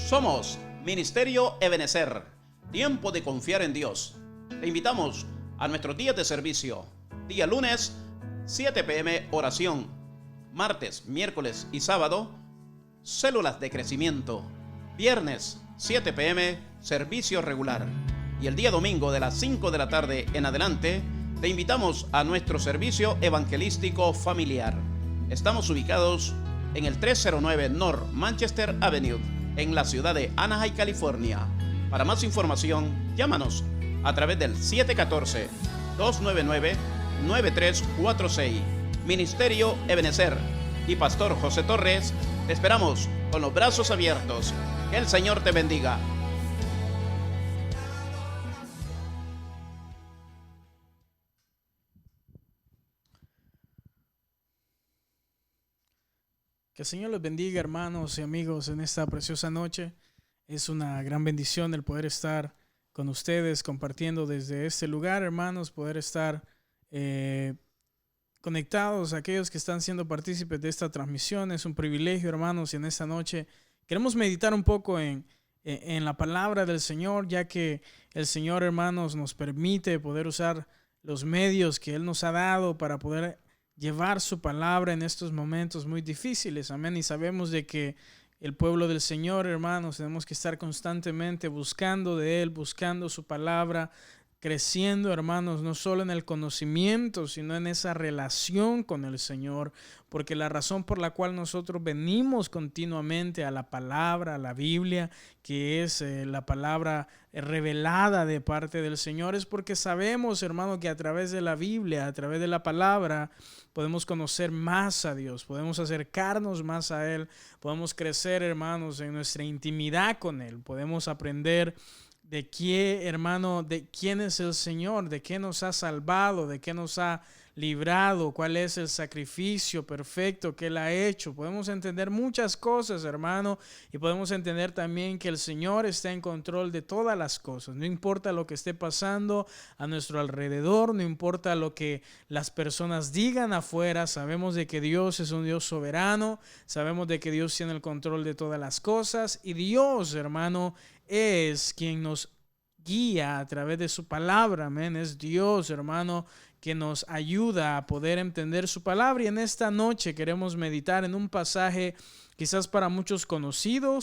Somos Ministerio Ebenecer, tiempo de confiar en Dios. Te invitamos a nuestros días de servicio. Día lunes, 7 p.m. oración. Martes, miércoles y sábado, células de crecimiento. Viernes, 7 p.m., servicio regular. Y el día domingo de las 5 de la tarde en adelante, te invitamos a nuestro servicio evangelístico familiar. Estamos ubicados en el 309 North Manchester Avenue, en la ciudad de Anaheim, California. Para más información, llámanos a través del 714-299-9346. Ministerio Ebenecer y Pastor José Torres, te esperamos con los brazos abiertos. Que el Señor te bendiga. Que el Señor les bendiga, hermanos y amigos, en esta preciosa noche. Es una gran bendición el poder estar con ustedes compartiendo desde este lugar, hermanos, poder estar conectados a aquellos que están siendo partícipes de esta transmisión. Es un privilegio, hermanos, y en esta noche queremos meditar un poco en la palabra del Señor, ya que el Señor, hermanos, nos permite poder usar los medios que Él nos ha dado para poder llevar su palabra en estos momentos muy difíciles. Amén. Y sabemos de que el pueblo del Señor, hermanos, tenemos que estar constantemente buscando de Él, buscando su palabra, creciendo, hermanos, no solo en el conocimiento, sino en esa relación con el Señor, porque la razón por la cual nosotros venimos continuamente a la palabra, a la Biblia, que es la palabra revelada de parte del Señor, es porque sabemos, hermano, que a través de la Biblia, a través de la palabra, podemos conocer más a Dios, podemos acercarnos más a Él, podemos crecer, hermanos, en nuestra intimidad con Él, podemos aprender de qué, hermano, de quién es el Señor, de qué nos ha salvado, de qué nos ha librado, cuál es el sacrificio perfecto que Él ha hecho. Podemos entender muchas cosas, hermano, y podemos entender también que el Señor está en control de todas las cosas. No importa lo que esté pasando a nuestro alrededor, no importa lo que las personas digan afuera, sabemos de que Dios es un Dios soberano, sabemos de que Dios tiene el control de todas las cosas, y Dios, hermano, es quien nos guía a través de su palabra. Amén. Es Dios, hermano, que nos ayuda a poder entender su palabra. Y en esta noche queremos meditar en un pasaje quizás para muchos conocido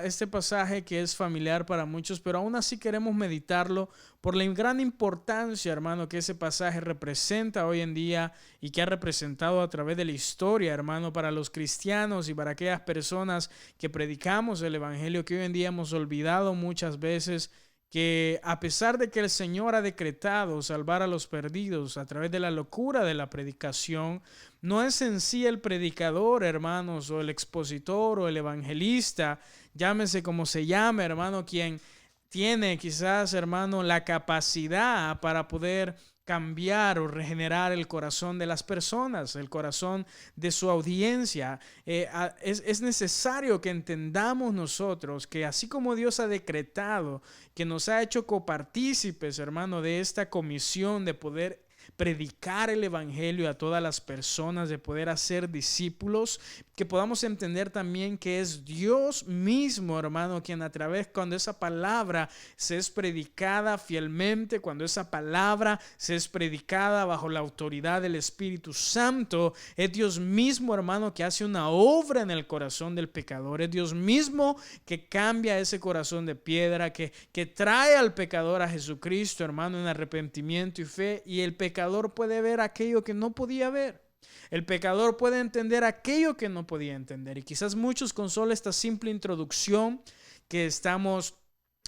este pasaje que es familiar para muchos, pero aún así queremos meditarlo por la gran importancia, hermano, que ese pasaje representa hoy en día y que ha representado a través de la historia, hermano, para los cristianos y para aquellas personas que predicamos el evangelio, que hoy en día hemos olvidado muchas veces, que a pesar de que el Señor ha decretado salvar a los perdidos a través de la locura de la predicación, no es en sí el predicador, hermanos, o el expositor o el evangelista, llámese como se llame, hermano, quien tiene quizás, hermano, la capacidad para poder cambiar o regenerar el corazón de las personas, el corazón de su audiencia. Es necesario que entendamos nosotros que así como Dios ha decretado, que nos ha hecho copartícipes, hermano, de esta comisión de poder predicar el evangelio a todas las personas, de poder hacer discípulos, que podamos entender también que es Dios mismo, hermano, quien a través, cuando esa palabra se es predicada fielmente, cuando esa palabra se es predicada bajo la autoridad del Espíritu Santo, es Dios mismo, hermano, que hace una obra en el corazón del pecador, es Dios mismo que cambia ese corazón de piedra, que trae al pecador a Jesucristo, hermano, en arrepentimiento y fe, y el pecador puede ver aquello que no podía ver. El pecador puede entender aquello que no podía entender. Y quizás muchos, con solo esta simple introducción que estamos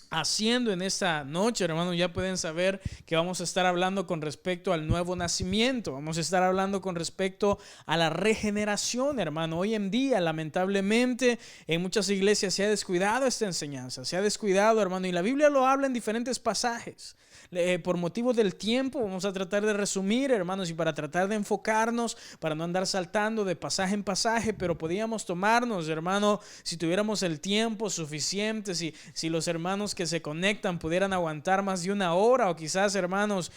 haciendo en esta noche, hermano, ya pueden saber que vamos a estar hablando con respecto al nuevo nacimiento. Vamos a estar hablando con respecto a la regeneración, hermano. Hoy en día, lamentablemente, en muchas iglesias se ha descuidado esta enseñanza. Se ha descuidado, hermano, y la Biblia lo habla en diferentes pasajes. por motivo del tiempo vamos a tratar de resumir, hermanos, y para tratar de enfocarnos, para no andar saltando de pasaje en pasaje, pero podíamos tomarnos, hermano, si tuviéramos el tiempo suficiente, si los hermanos que se conectan pudieran aguantar más de una hora, o quizás, hermanos,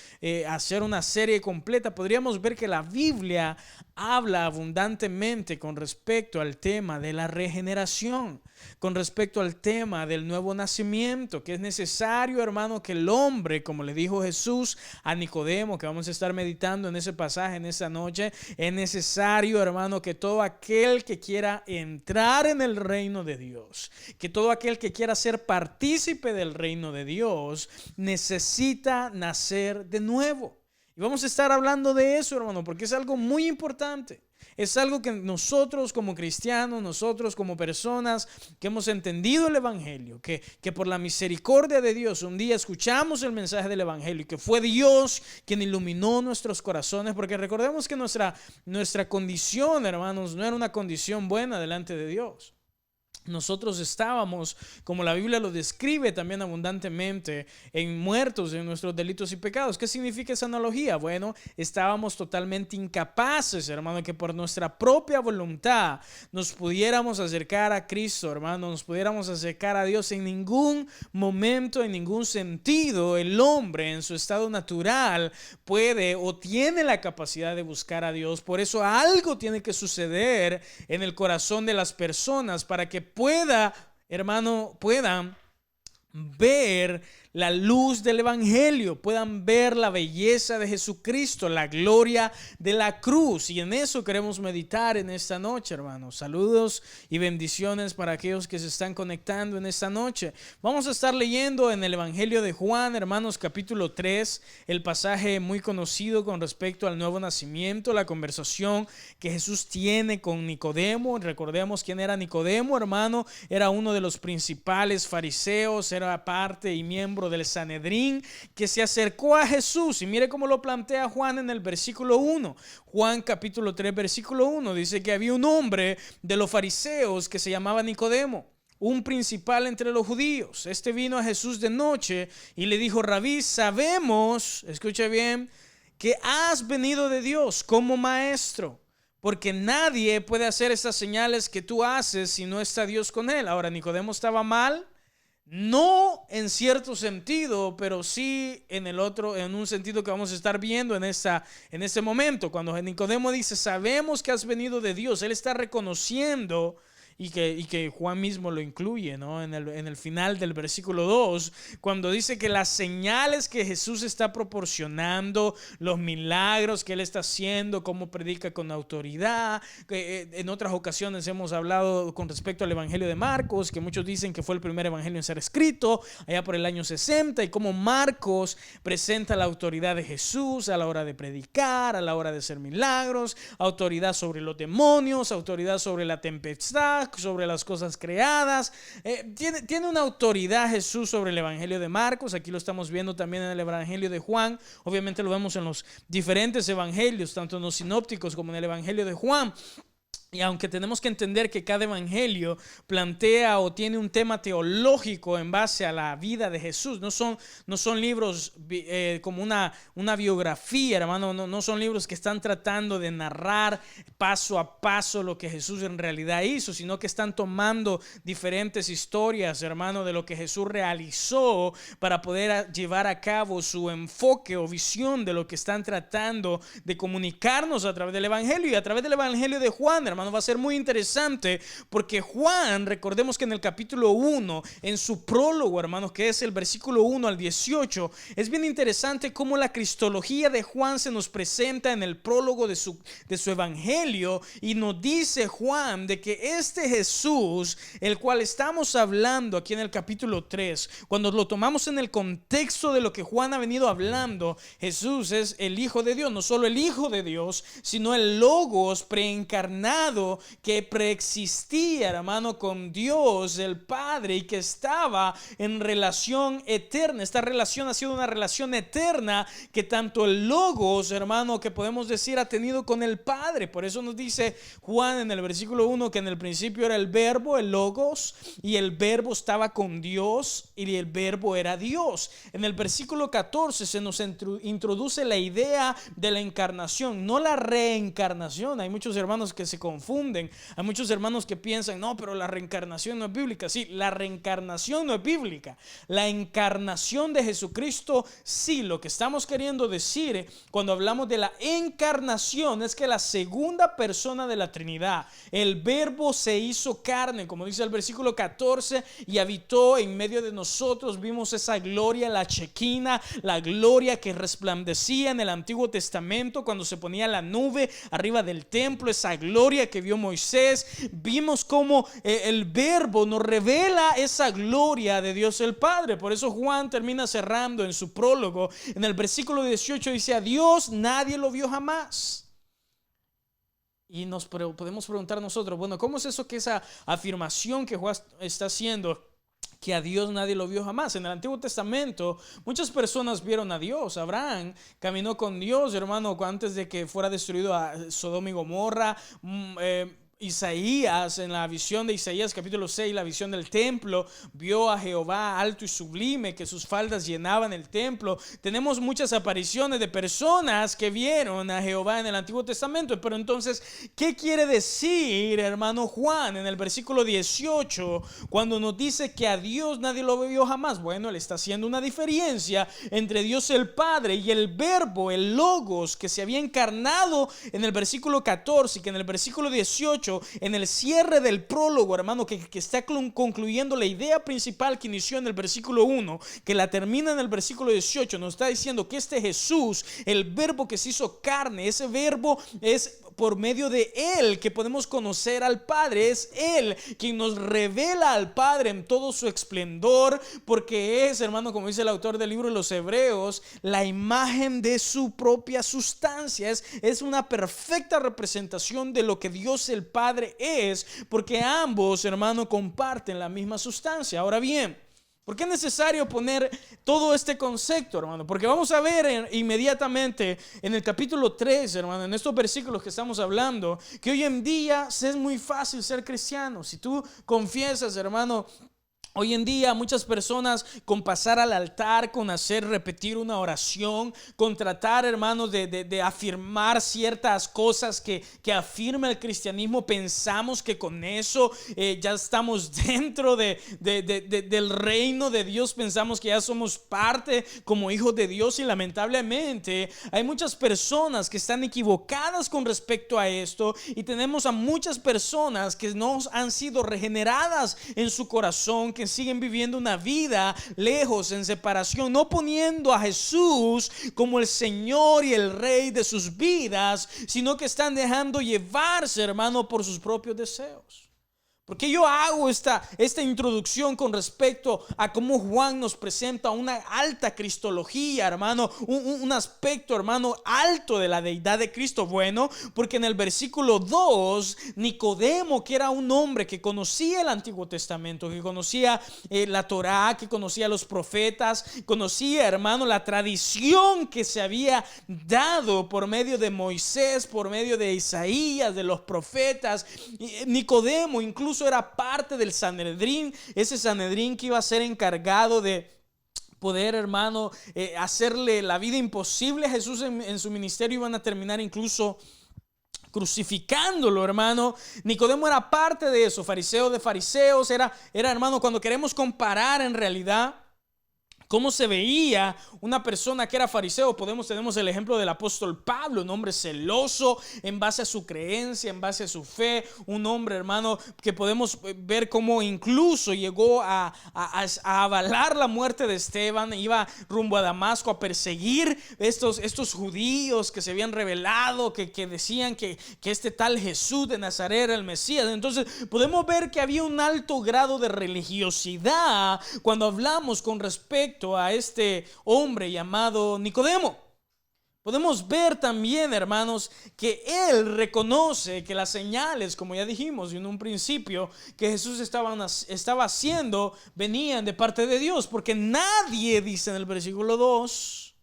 hacer una serie completa, podríamos ver que la Biblia habla abundantemente con respecto al tema de la regeneración, con respecto al tema del nuevo nacimiento, que es necesario, hermano, que el hombre, como le dijo Jesús a Nicodemo, que vamos a estar meditando en ese pasaje en esta noche, es necesario, hermano, que todo aquel que quiera entrar en el reino de Dios, que todo aquel que quiera ser partícipe del reino de Dios, necesita nacer de nuevo. Y vamos a estar hablando de eso, hermano, porque es algo muy importante. Es algo que nosotros como cristianos, nosotros como personas que hemos entendido el Evangelio, que por la misericordia de Dios un día escuchamos el mensaje del Evangelio y que fue Dios quien iluminó nuestros corazones, porque recordemos que nuestra condición, hermanos, no era una condición buena delante de Dios. Nosotros estábamos, como la Biblia lo describe también abundantemente, muertos en nuestros delitos y pecados. ¿Qué significa esa analogía? Bueno, estábamos totalmente incapaces, hermano, que por nuestra propia voluntad nos pudiéramos acercar a Cristo, hermano, nos pudiéramos acercar a Dios. En ningún momento, en ningún sentido, el hombre en su estado natural puede o tiene la capacidad de buscar a Dios. Por eso algo tiene que suceder en el corazón de las personas para que puedan ver la luz del Evangelio, puedan ver la belleza de Jesucristo, la gloria de la cruz. Y en eso queremos meditar en esta noche, hermanos. Saludos y bendiciones para aquellos que se están conectando en esta noche. Vamos a estar leyendo en el Evangelio de Juan, hermanos, capítulo 3, el pasaje muy conocido con respecto al nuevo nacimiento, la conversación que Jesús tiene con Nicodemo. Recordemos quién era Nicodemo, hermano. Era uno de los principales fariseos, era parte y miembro del Sanedrín, que se acercó a Jesús. Y mire cómo lo plantea Juan en el versículo 1. Juan capítulo 3 versículo 1 dice que había un hombre de los fariseos que se llamaba Nicodemo, un principal entre los judíos. Este vino a Jesús de noche y le dijo: Rabí, sabemos, escucha bien, que has venido de Dios como maestro, porque nadie puede hacer estas señales que tú haces si no está Dios con él. Ahora, Nicodemo estaba mal, no en cierto sentido, pero sí en el otro, en un sentido que vamos a estar viendo en este momento. Cuando Nicodemo dice: sabemos que has venido de Dios, él está reconociendo, y que Juan mismo lo incluye, ¿no? En el final del versículo 2, cuando dice que las señales que Jesús está proporcionando, los milagros que él está haciendo, cómo predica con autoridad. En otras ocasiones hemos hablado con respecto al Evangelio de Marcos, que muchos dicen que fue el primer evangelio en ser escrito allá por el año 60, y cómo Marcos presenta la autoridad de Jesús a la hora de predicar, a la hora de hacer milagros, autoridad sobre los demonios, autoridad sobre la tempestad, sobre las cosas creadas. Tiene una autoridad Jesús sobre el Evangelio de Marcos. Aquí lo estamos viendo también en el Evangelio de Juan. Obviamente lo vemos en los diferentes evangelios, tanto en los sinópticos como en el Evangelio de Juan. Y aunque tenemos que entender que cada evangelio plantea o tiene un tema teológico en base a la vida de Jesús, no son libros como una biografía, hermano, no son libros que están tratando de narrar paso a paso lo que Jesús en realidad hizo, sino que están tomando diferentes historias, hermano, de lo que Jesús realizó para poder llevar a cabo su enfoque o visión de lo que están tratando de comunicarnos a través del evangelio. Y a través del evangelio de Juan, hermano, va a ser muy interesante, porque Juan, recordemos que en el capítulo 1, en su prólogo, hermanos, que es el versículo 1 al 18, es bien interesante cómo la cristología de Juan se nos presenta en el prólogo de su evangelio, y nos dice Juan de que este Jesús, el cual estamos hablando aquí en el capítulo 3, cuando lo tomamos en el contexto de lo que Juan ha venido hablando, Jesús es el Hijo de Dios, no solo el Hijo de Dios, sino el Logos preencarnado encarnado, que preexistía, hermano, con Dios el Padre y que estaba en relación eterna. Esta relación ha sido una relación eterna que tanto el Logos, hermano, que podemos decir ha tenido con el Padre. Por eso nos dice Juan en el versículo 1 que en el principio era el Verbo, el Logos, y el Verbo estaba con Dios y el Verbo era Dios. En el versículo 14 se nos introduce la idea de la encarnación, no la reencarnación. Hay muchos hermanos que se confunden, hay muchos hermanos que piensan, no, pero la reencarnación no es bíblica. Sí, la reencarnación no es bíblica. La encarnación de Jesucristo, sí. Lo que estamos queriendo decir cuando hablamos de la encarnación es que la segunda persona de la Trinidad, el Verbo, se hizo carne, como dice el versículo 14, y habitó en medio de nosotros. Vimos esa gloria, la chequina, la gloria que resplandecía en el Antiguo Testamento cuando se ponía la nube arriba del templo, esa gloria que vio Moisés. Vimos cómo el Verbo nos revela esa gloria de Dios el Padre. Por eso Juan termina cerrando en su prólogo, en el versículo 18 dice: a Dios nadie lo vio jamás. Y nos podemos preguntar nosotros, bueno, ¿cómo es eso, que esa afirmación que Juan está haciendo, que a Dios nadie lo vio jamás? En el Antiguo Testamento muchas personas vieron a Dios. Abraham caminó con Dios, hermano, antes de que fuera destruido a Sodoma y Gomorra. Isaías, en la visión de Isaías capítulo 6, la visión del templo, vio a Jehová alto y sublime, que sus faldas llenaban el templo. Tenemos muchas apariciones de personas que vieron a Jehová en el Antiguo Testamento. Pero entonces, ¿qué quiere decir, hermano Juan, en el versículo 18, cuando nos dice que a Dios nadie lo vio jamás? Bueno, él está haciendo una diferencia entre Dios el Padre y el Verbo, el Logos, que se había encarnado en el versículo 14, y que en el versículo 18, en el cierre del prólogo, hermano, que está concluyendo la idea principal que inició en el versículo 1, que la termina en el versículo 18, nos está diciendo que este Jesús, el Verbo que se hizo carne, ese Verbo es por medio de Él que podemos conocer al Padre. Es Él quien nos revela al Padre en todo su esplendor, porque es, hermano, como dice el autor del libro de los Hebreos, la imagen de su propia sustancia. Es una perfecta representación de lo que Dios el Padre es, porque ambos, hermano, comparten la misma sustancia. Ahora bien, ¿por qué es necesario poner todo este concepto, hermano? Porque vamos a ver inmediatamente en el capítulo 3, hermano, en estos versículos que estamos hablando, que hoy en día es muy fácil ser cristiano. Si tú confiesas, hermano, hoy en día muchas personas, con pasar al altar, con hacer repetir una oración, con tratar, hermanos, de afirmar ciertas cosas que afirma el cristianismo, pensamos que con eso ya estamos dentro del reino de Dios. Pensamos que ya somos parte como hijos de Dios, y lamentablemente hay muchas personas que están equivocadas con respecto a esto, y tenemos a muchas personas que no han sido regeneradas en su corazón, que siguen viviendo una vida lejos, en separación, no poniendo a Jesús como el Señor y el Rey de sus vidas, sino que están dejando llevarse, hermano, por sus propios deseos. Porque yo hago esta introducción con respecto a cómo Juan nos presenta una alta cristología, hermano, un aspecto, hermano, alto de la deidad de Cristo. Bueno, porque en el versículo 2, Nicodemo, que era un hombre que conocía el Antiguo Testamento, que conocía la Torá, que conocía a los profetas, conocía, hermano, la tradición que se había dado por medio de Moisés, por medio de Isaías, de los profetas. Nicodemo incluso era parte del Sanedrín, ese Sanedrín que iba a ser encargado de poder, hermano, hacerle la vida imposible a Jesús en su ministerio. Iban a terminar incluso crucificándolo, hermano. Nicodemo era parte de eso, fariseo de fariseos. Era, hermano, cuando queremos comparar en realidad cómo se veía una persona que era fariseo, tenemos el ejemplo del apóstol Pablo, un hombre celoso en base a su creencia, en base a su fe, un hombre, hermano, que podemos ver cómo incluso llegó a avalar la muerte de Esteban. Iba rumbo a Damasco a perseguir estos judíos que se habían rebelado, que decían que este tal Jesús de Nazaret era el Mesías. Entonces podemos ver que había un alto grado de religiosidad cuando hablamos con respecto a este hombre llamado Nicodemo. Podemos ver también, hermanos, que él reconoce que las señales, como ya dijimos en un principio, que Jesús estaba haciendo, venían de parte de Dios. Porque nadie, dice en el versículo 2,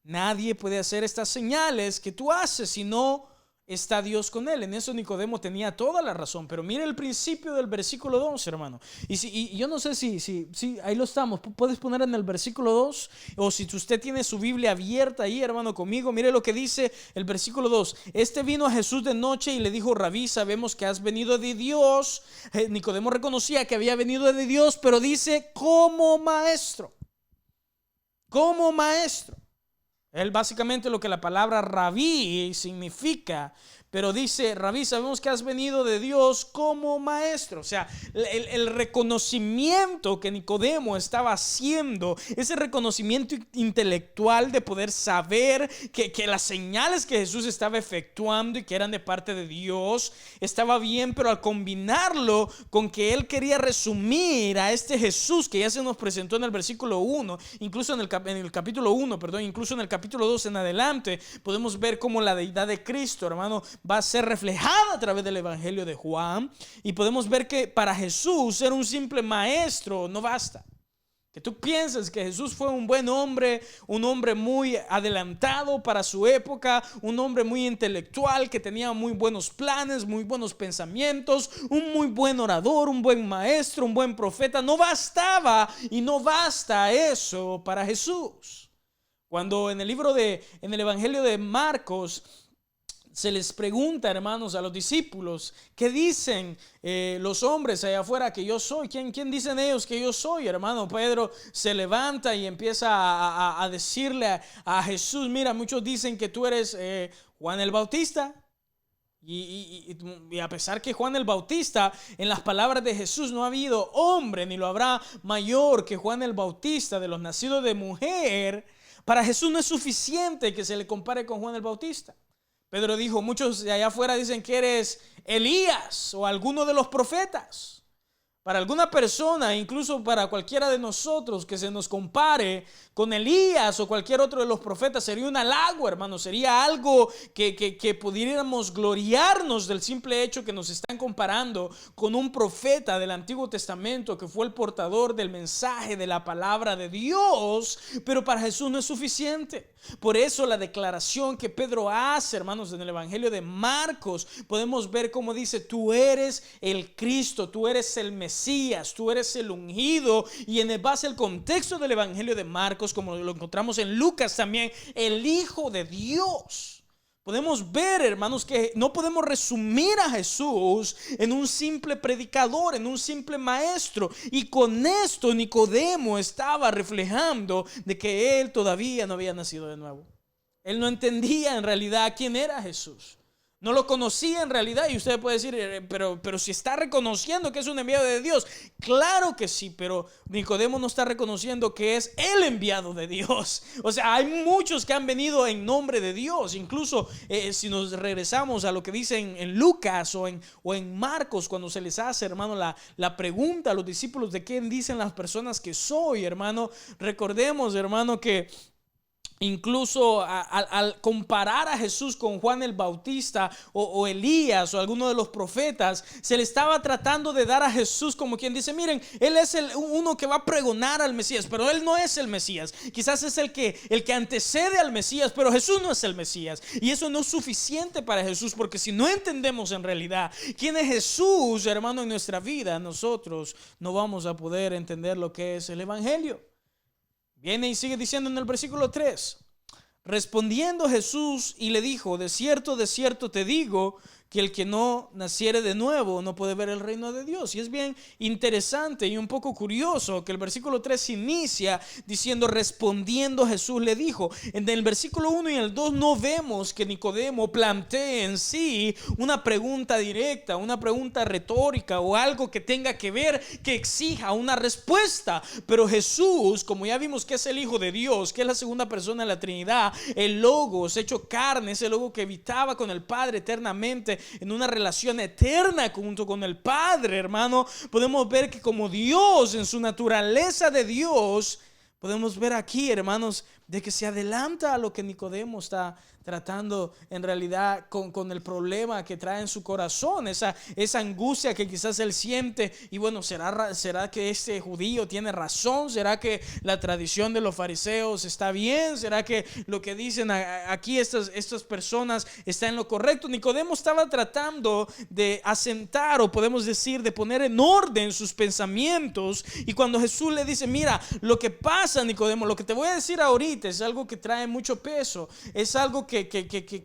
nadie puede hacer estas señales que tú haces si no está Dios con él. En eso Nicodemo tenía toda la razón. Pero mire el principio del versículo 2, hermano. Y yo no sé si ahí lo estamos. Puedes poner en el versículo 2. O si usted tiene su Biblia abierta ahí, hermano, conmigo. Mire lo que dice el versículo 2. Este vino a Jesús de noche y le dijo: Rabí, sabemos que has venido de Dios. Nicodemo reconocía que había venido de Dios, pero dice: como maestro. Como maestro. Él básicamente lo que la palabra rabí significa, pero dice: Rabí, sabemos que has venido de Dios como maestro. O sea, el reconocimiento que Nicodemo estaba haciendo, ese reconocimiento intelectual de poder saber que las señales que Jesús estaba efectuando y que eran de parte de Dios, estaba bien, pero al combinarlo con que él quería resumir a este Jesús que ya se nos presentó en el versículo 1, incluso en el capítulo 1, perdón, incluso en el capítulo 2 en adelante, podemos ver cómo la deidad de Cristo, hermano, va a ser reflejada a través del Evangelio de Juan. Y podemos ver que para Jesús ser un simple maestro no basta. Que tú pienses que Jesús fue un buen hombre, un hombre muy adelantado para su época, un hombre muy intelectual, que tenía muy buenos planes, muy buenos pensamientos, un muy buen orador, un buen maestro, un buen profeta. No bastaba y no basta eso para Jesús. Cuando en el Evangelio de Marcos se les pregunta, hermanos, a los discípulos: ¿qué dicen los hombres allá afuera que yo soy? ¿Quién dicen ellos que yo soy, hermano? Pedro se levanta y empieza a decirle a Jesús: mira, muchos dicen que tú eres Juan el Bautista. Y a pesar que Juan el Bautista, en las palabras de Jesús, no ha habido hombre ni lo habrá mayor que Juan el Bautista, de los nacidos de mujer, para Jesús no es suficiente que se le compare con Juan el Bautista. Pedro dijo: muchos de allá afuera dicen que eres Elías o alguno de los profetas. Para alguna persona, incluso para cualquiera de nosotros, que se nos compare con Elías o cualquier otro de los profetas, sería un halago, hermano. Sería algo que pudiéramos gloriarnos del simple hecho que nos están comparando con un profeta del Antiguo Testamento que fue el portador del mensaje de la palabra de Dios. Pero para Jesús no es suficiente. Por eso la declaración que Pedro hace, hermanos, en el Evangelio de Marcos, podemos ver cómo dice: tú eres el Cristo, tú eres el Mesías, tú eres el ungido. Y en base al contexto del Evangelio de Marcos, como lo encontramos en Lucas también, el Hijo de Dios. Podemos ver, hermanos, que no podemos resumir a Jesús en un simple predicador, en un simple maestro. Y con esto Nicodemo estaba reflejando de que él todavía no había nacido de nuevo. Él no entendía en realidad quién era Jesús. No lo conocía en realidad. Y usted puede decir: pero si está reconociendo que es un enviado de Dios. Claro que sí, pero Nicodemo no está reconociendo que es el enviado de Dios. O sea, hay muchos que han venido en nombre de Dios. Incluso si nos regresamos a lo que dicen en Lucas o en Marcos, cuando se les hace, hermano, la pregunta a los discípulos de quién dicen las personas que soy, hermano. Recordemos, hermano, que incluso al comparar a Jesús con Juan el Bautista o Elías o alguno de los profetas, se le estaba tratando de dar a Jesús como quien dice: miren, él es uno que va a pregonar al Mesías, pero él no es el Mesías. Quizás es el que antecede al Mesías, pero Jesús no es el Mesías. Y eso no es suficiente para Jesús, porque si no entendemos en realidad quién es Jesús, hermano, en nuestra vida, nosotros no vamos a poder entender lo que es el Evangelio. Viene y sigue diciendo en el versículo 3: respondiendo Jesús y le dijo: de cierto te digo, que el que no naciere de nuevo no puede ver el reino de Dios. Y es bien interesante y un poco curioso que el versículo 3 inicia diciendo: respondiendo Jesús le dijo. En el versículo 1 y el 2 no vemos que Nicodemo plantee en sí una pregunta directa, una pregunta retórica o algo que tenga que ver, que exija una respuesta. Pero Jesús, como ya vimos que es el Hijo de Dios, que es la segunda persona de la Trinidad, el Logos hecho carne, ese Logos que habitaba con el Padre eternamente, en una relación eterna junto con el Padre, hermano, podemos ver que como Dios, en su naturaleza de Dios, podemos ver aquí, hermanos, de que se adelanta a lo que Nicodemo está tratando en realidad con el problema que trae en su corazón, esa angustia que quizás él siente. Y bueno, ¿será que este judío tiene razón? ¿Será que la tradición de los fariseos está bien? ¿Será que lo que dicen aquí estas personas está en lo correcto? Nicodemo estaba tratando de asentar, o podemos decir, de poner en orden sus pensamientos. Y cuando Jesús le dice: mira, lo que pasa, Nicodemo, lo que te voy a decir ahorita es algo que trae mucho peso, es algo que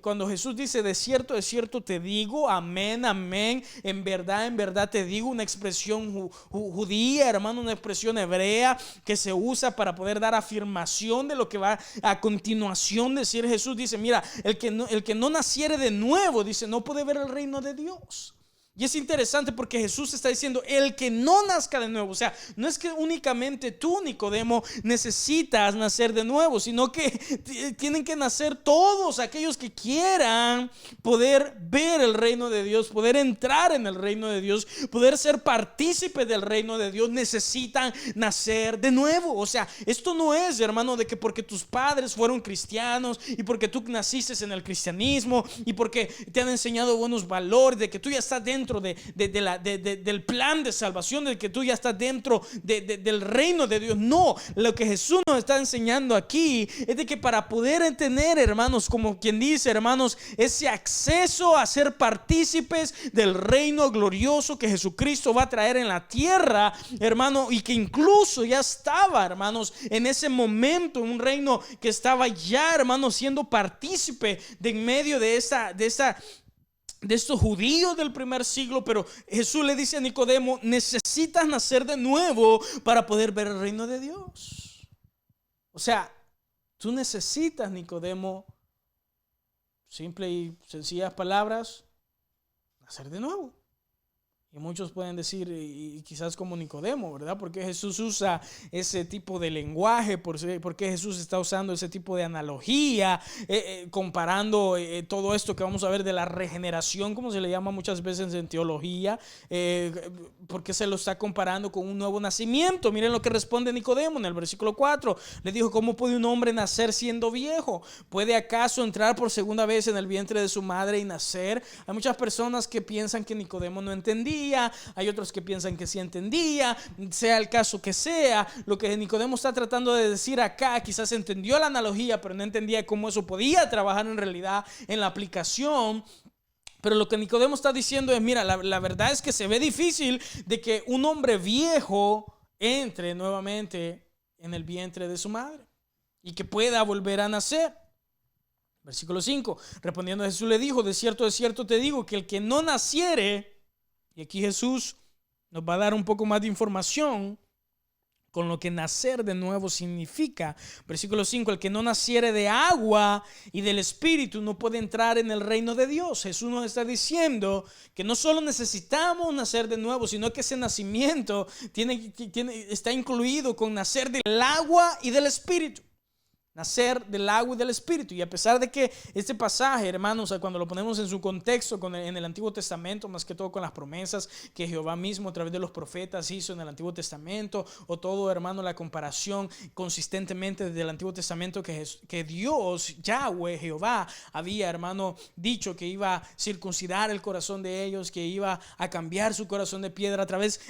cuando Jesús dice: de cierto te digo, amén, amén, en verdad te digo, una expresión judía, hermano, una expresión hebrea que se usa para poder dar afirmación de lo que va a continuación decir Jesús. Dice: mira, el que no naciere de nuevo, dice, no puede ver el reino de Dios. Y es interesante porque Jesús está diciendo: el que no nazca de nuevo. O sea, no es que únicamente tú, Nicodemo, necesitas nacer de nuevo, sino que tienen que nacer todos aquellos que quieran poder ver el reino de Dios, poder entrar en el reino de Dios, poder ser partícipes del reino de Dios. Necesitan nacer de nuevo. O sea, esto no es, hermano, de que porque tus padres fueron cristianos y porque tú naciste en el cristianismo y porque te han enseñado buenos valores, de que tú ya estás dentro del plan de salvación, de que tú ya estás dentro del reino de Dios. No, lo que Jesús nos está enseñando aquí es de que para poder tener, hermanos, como quien dice, hermanos, ese acceso a ser partícipes del reino glorioso que Jesucristo va a traer en la tierra, hermano, y que incluso ya estaba, hermanos, en ese momento, un reino que estaba ya, hermanos, siendo partícipe de en medio de estos judíos del primer siglo. Pero Jesús le dice a Nicodemo: necesitas nacer de nuevo para poder ver el reino de Dios. O sea, tú necesitas, Nicodemo, simple y sencillas palabras, nacer de nuevo. Y muchos pueden decir, y quizás como Nicodemo, ¿verdad? ¿Por qué Jesús usa ese tipo de lenguaje? ¿Por qué Jesús está usando ese tipo de analogía? Comparando todo esto que vamos a ver de la regeneración, como se le llama muchas veces en teología. ¿Por qué se lo está comparando con un nuevo nacimiento? Miren lo que responde Nicodemo en el versículo 4. Le dijo: ¿cómo puede un hombre nacer siendo viejo? ¿Puede acaso entrar por segunda vez en el vientre de su madre y nacer? Hay muchas personas que piensan que Nicodemo no entendía. Hay otros que piensan que sí entendía. Sea el caso que sea, lo que Nicodemo está tratando de decir acá, quizás entendió la analogía, pero no entendía cómo eso podía trabajar en realidad en la aplicación. Pero lo que Nicodemo está diciendo es: mira, la verdad es que se ve difícil de que un hombre viejo entre nuevamente en el vientre de su madre y que pueda volver a nacer. Versículo 5. Respondiendo Jesús le dijo: de cierto te digo, que el que no naciere. Y aquí Jesús nos va a dar un poco más de información con lo que nacer de nuevo significa. Versículo 5: el que no naciere de agua y del Espíritu no puede entrar en el reino de Dios. Jesús nos está diciendo que no solo necesitamos nacer de nuevo, sino que ese nacimiento está incluido con nacer del agua y del Espíritu. Nacer del agua y del Espíritu. Y a pesar de que este pasaje, hermanos, cuando lo ponemos en su contexto en el Antiguo Testamento, más que todo con las promesas que Jehová mismo a través de los profetas hizo en el Antiguo Testamento, o todo, hermano, la comparación consistentemente desde el Antiguo Testamento que Dios, Yahweh, Jehová, había, hermano, dicho que iba a circuncidar el corazón de ellos, que iba a cambiar su corazón de piedra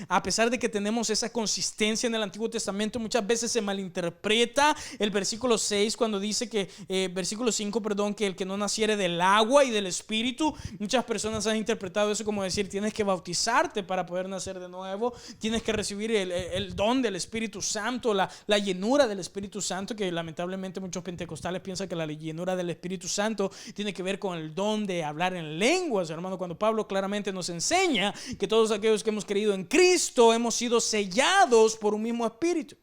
a pesar de que tenemos esa consistencia en el Antiguo Testamento, muchas veces se malinterpreta el versículo 6 cuando dice que, versículo 5, perdón, que el que no naciere del agua y del Espíritu. Muchas personas han interpretado eso como decir: tienes que bautizarte para poder nacer de nuevo, tienes que recibir el don del Espíritu Santo, la llenura del Espíritu Santo, que lamentablemente muchos pentecostales piensan que la llenura del Espíritu Santo tiene que ver con el don de hablar en lenguas, hermano, cuando Pablo claramente nos enseña que todos aquellos que hemos creído en Cristo hemos sido sellados por un mismo Espíritu.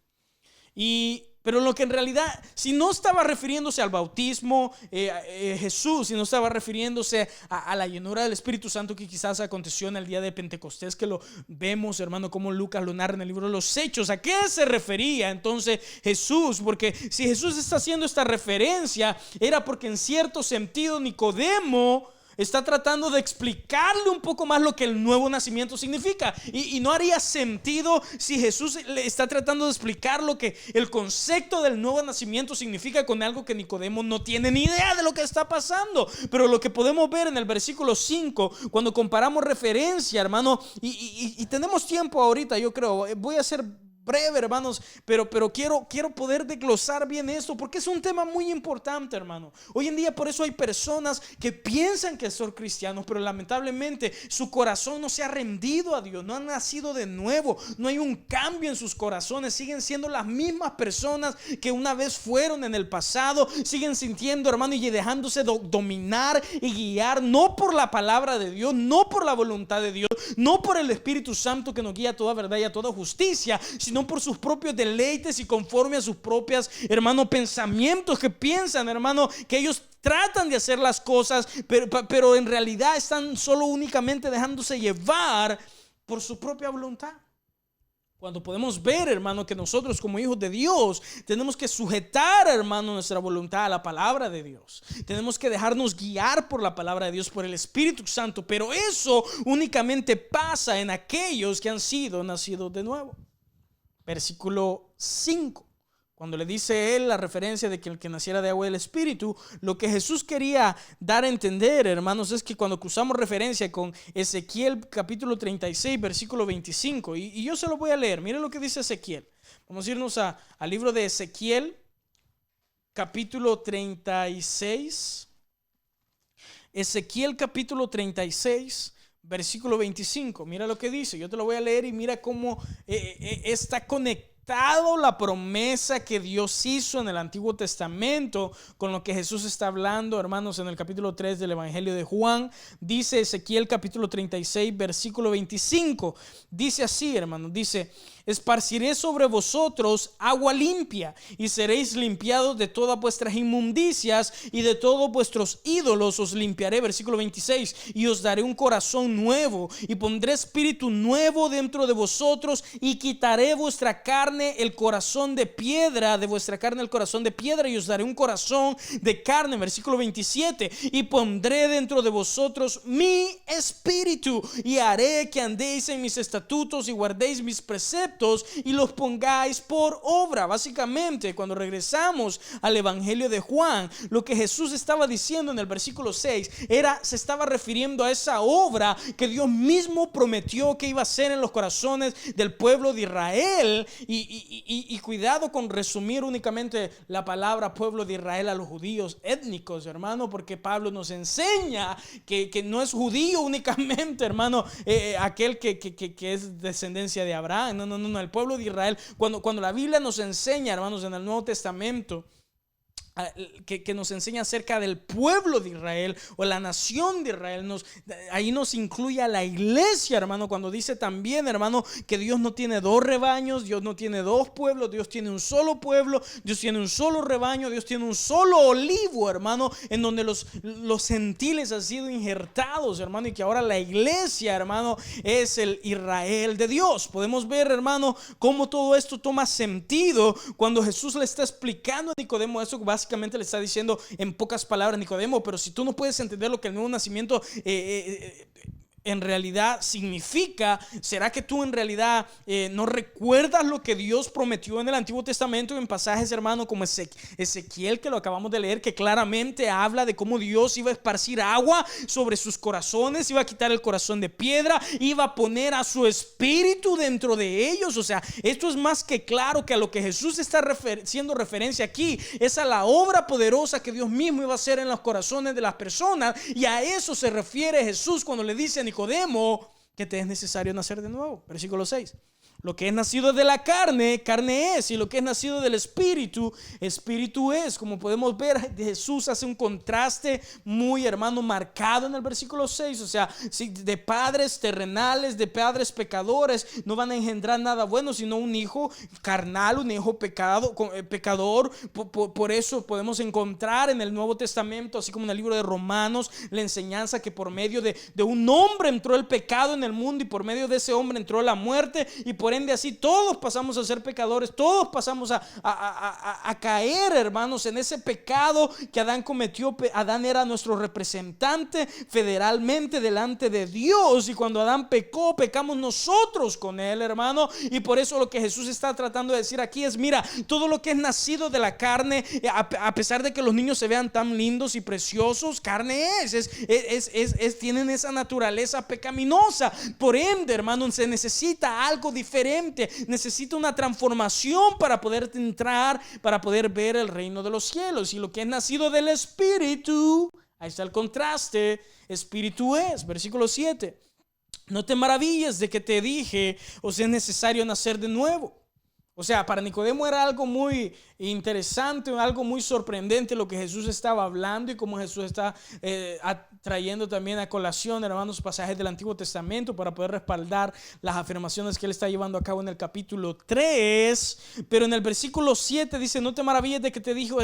Pero lo que en realidad, si no estaba refiriéndose al bautismo, Jesús, si no estaba refiriéndose a la llenura del Espíritu Santo que quizás aconteció en el día de Pentecostés, que lo vemos, hermano, como Lucas lo narra en el libro de los Hechos, ¿a qué se refería entonces Jesús? Porque si Jesús está haciendo esta referencia, era porque en cierto sentido Nicodemo Está tratando de explicarle un poco más lo que el nuevo nacimiento significa. Y no haría sentido si Jesús le está tratando de explicar lo que el concepto del nuevo nacimiento significa con algo que Nicodemo no tiene ni idea de lo que está pasando. Pero lo que podemos ver en el versículo 5, cuando comparamos referencia, hermano, y tenemos tiempo ahorita, yo creo, voy a ser breve, hermanos, pero quiero poder desglosar bien esto, porque es un tema muy importante, hermano. Hoy en día por eso hay personas que piensan que son cristianos, pero lamentablemente su corazón no se ha rendido a Dios, no han nacido de nuevo, no hay un cambio en sus corazones, siguen siendo las mismas personas que una vez fueron en el pasado, siguen sintiendo, hermano, y dejándose dominar y guiar, no por la palabra de Dios, no por la voluntad de Dios, no por el Espíritu Santo que nos guía a toda verdad y a toda justicia, sino por sus propios deleites y conforme a sus propias, hermano, pensamientos que piensan, hermano, que ellos tratan de hacer las cosas, pero en realidad están solo únicamente dejándose llevar por su propia voluntad. Cuando podemos ver, hermano, que nosotros como hijos de Dios tenemos que sujetar, hermano, nuestra voluntad a la palabra de Dios. Tenemos que dejarnos guiar por la palabra de Dios, por el Espíritu Santo. Pero eso únicamente pasa en aquellos que han sido nacidos de nuevo. Versículo 5, cuando le dice él la referencia de que el que naciera de agua y del Espíritu, lo que Jesús quería dar a entender, hermanos, es que cuando cruzamos referencia con Ezequiel capítulo 36, versículo 25, y yo se lo voy a leer, miren lo que dice Ezequiel. Vamos a irnos al libro de Ezequiel capítulo 36. Ezequiel capítulo 36, versículo 25, mira lo que dice, yo te lo voy a leer y mira cómo está conectado la promesa que Dios hizo en el Antiguo Testamento con lo que Jesús está hablando, hermanos, en el capítulo 3 del Evangelio de Juan. Dice Ezequiel capítulo 36, versículo 25, dice así, hermanos, dice: esparciré sobre vosotros agua limpia y seréis limpiados de todas vuestras inmundicias y de todos vuestros ídolos os limpiaré. Versículo 26, y os daré un corazón nuevo y pondré espíritu nuevo dentro de vosotros y quitaré vuestra carne el corazón de piedra, de vuestra carne el corazón de piedra, y os daré un corazón de carne. Versículo 27, y pondré dentro de vosotros mi espíritu y haré que andéis en mis estatutos y guardéis mis preceptos y los pongáis por obra. Básicamente, cuando regresamos al Evangelio de Juan, lo que Jesús estaba diciendo en el versículo 6 se estaba refiriendo a esa obra que Dios mismo prometió que iba a hacer en los corazones del pueblo de Israel. Y cuidado con resumir únicamente la palabra pueblo de Israel a los judíos étnicos, hermano, porque Pablo nos enseña que no es judío únicamente, hermano, aquel que es descendencia de Abraham. No, el pueblo de Israel. Cuando la Biblia nos enseña, hermanos, en el Nuevo Testamento, que nos enseña acerca del pueblo de Israel o la nación de Israel, ahí nos incluye a la iglesia, hermano, cuando dice también, hermano, que Dios no tiene dos rebaños, Dios no tiene dos pueblos, Dios tiene un solo pueblo, Dios tiene un solo rebaño, Dios tiene un solo olivo, hermano, en donde los gentiles han sido injertados, hermano, y que ahora la iglesia, hermano, es el Israel de Dios. Podemos ver, hermano, cómo todo esto toma sentido cuando Jesús le está explicando a Nicodemo eso. Básicamente le está diciendo en pocas palabras: Nicodemo, pero si tú no puedes entender lo que el nuevo nacimiento en realidad significa, ¿será que tú en realidad no recuerdas lo que Dios prometió en el Antiguo Testamento en pasajes, hermano, como Ezequiel, que lo acabamos de leer, que claramente habla de cómo Dios iba a esparcir agua sobre sus corazones, iba a quitar el corazón de piedra, iba a poner a su espíritu dentro de ellos? O sea, esto es más que claro que a lo que Jesús está haciendo referencia aquí es a la obra poderosa que Dios mismo iba a hacer en los corazones de las personas, y a eso se refiere Jesús cuando le dice a Nicodemo que te es necesario nacer de nuevo. Versículo 6. Lo que es nacido de la carne, carne es, y lo que es nacido del espíritu, espíritu es. Como podemos ver, Jesús hace un contraste muy, hermano, marcado en el versículo 6. O sea, si de padres terrenales, de padres pecadores, no van a engendrar nada bueno, sino un hijo carnal, un hijo pecador. Por eso podemos encontrar en el Nuevo Testamento, así como en el libro de Romanos, la enseñanza que por medio de un hombre entró el pecado en el mundo, y por medio de ese hombre entró la muerte, y por por ende así todos pasamos a ser pecadores, todos pasamos a caer, hermanos, en ese pecado que Adán cometió. Adán era nuestro representante federalmente delante de Dios, y cuando Adán pecó, pecamos nosotros con él, hermano. Y por eso lo que Jesús está tratando de decir aquí es: mira, todo lo que es nacido de la carne, a pesar de que los niños se vean tan lindos y preciosos, carne tienen esa naturaleza pecaminosa. Por ende, hermano, se necesita algo diferente, necesita una transformación para poder entrar, para poder ver el reino de los cielos. Y lo que es nacido del Espíritu, ahí está el contraste, Espíritu es, versículo 7. No te maravilles de que te dije, os es necesario nacer de nuevo. O sea, para Nicodemo era algo muy interesante, algo muy sorprendente lo que Jesús estaba hablando, y como Jesús está trayendo también a colación, hermanos, pasajes del Antiguo Testamento para poder respaldar las afirmaciones que él está llevando a cabo en el capítulo 3. Pero en el versículo 7 dice: no te maravilles de que te dijo,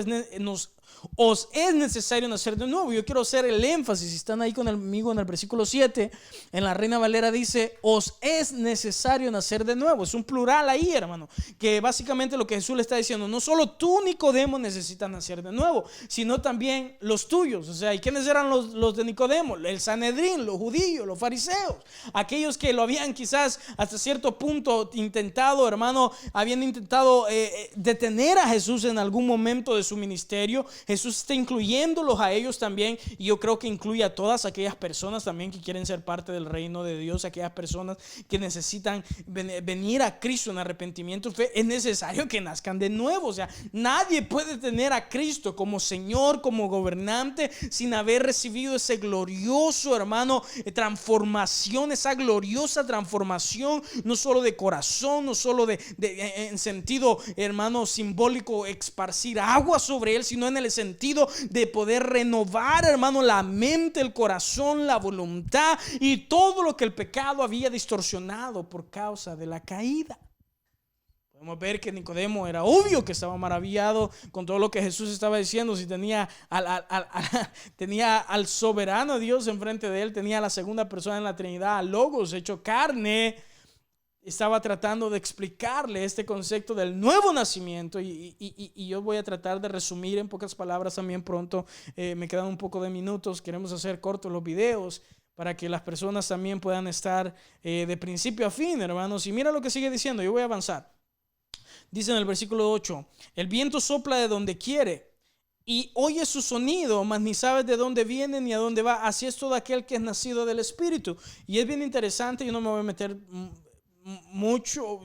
os es necesario nacer de nuevo. Yo quiero hacer el énfasis, si están ahí conmigo, en el versículo 7, en la Reina Valera dice: os es necesario nacer de nuevo. Es un plural ahí, hermano, que básicamente lo que Jesús le está diciendo: no solo tú, Nicodemo, necesitas nacer de nuevo, sino también los tuyos. O sea, ¿y quiénes eran los de Nicodemo? El Sanedrín, los judíos, los fariseos, aquellos que lo habían quizás hasta cierto punto intentado, hermano, habían intentado detener a Jesús en algún momento de su ministerio. Jesús está incluyéndolos a ellos también, y yo creo que incluye a todas aquellas personas también que quieren ser parte del reino de Dios, aquellas personas que necesitan venir a Cristo en arrepentimiento, fe. Es necesario que nazcan de nuevo. O sea, nadie puede tener a Cristo como Señor, como gobernante, sin haber recibido ese glorioso, hermano, transformación, esa gloriosa transformación, no solo de corazón, no solo en sentido, hermano, simbólico, esparcir agua sobre él, sino en el sentido de poder renovar, hermano, la mente, el corazón, la voluntad y todo lo que el pecado había distorsionado por causa de la caída. Podemos ver que Nicodemo era obvio que estaba maravillado con todo lo que Jesús estaba diciendo. Si tenía al soberano Dios enfrente de él, tenía a la segunda persona en la Trinidad, al Logos hecho carne. Estaba tratando de explicarle este concepto del nuevo nacimiento, y yo voy a tratar de resumir en pocas palabras también pronto. Me quedan un poco de minutos, queremos hacer cortos los videos para que las personas también puedan estar de principio a fin, hermanos. Y mira lo que sigue diciendo, yo voy a avanzar. Dice en el versículo 8: el viento sopla de donde quiere y oye su sonido, mas ni sabes de dónde viene ni a dónde va. Así es todo aquel que es nacido del Espíritu. Y es bien interesante, yo no me voy a meter mucho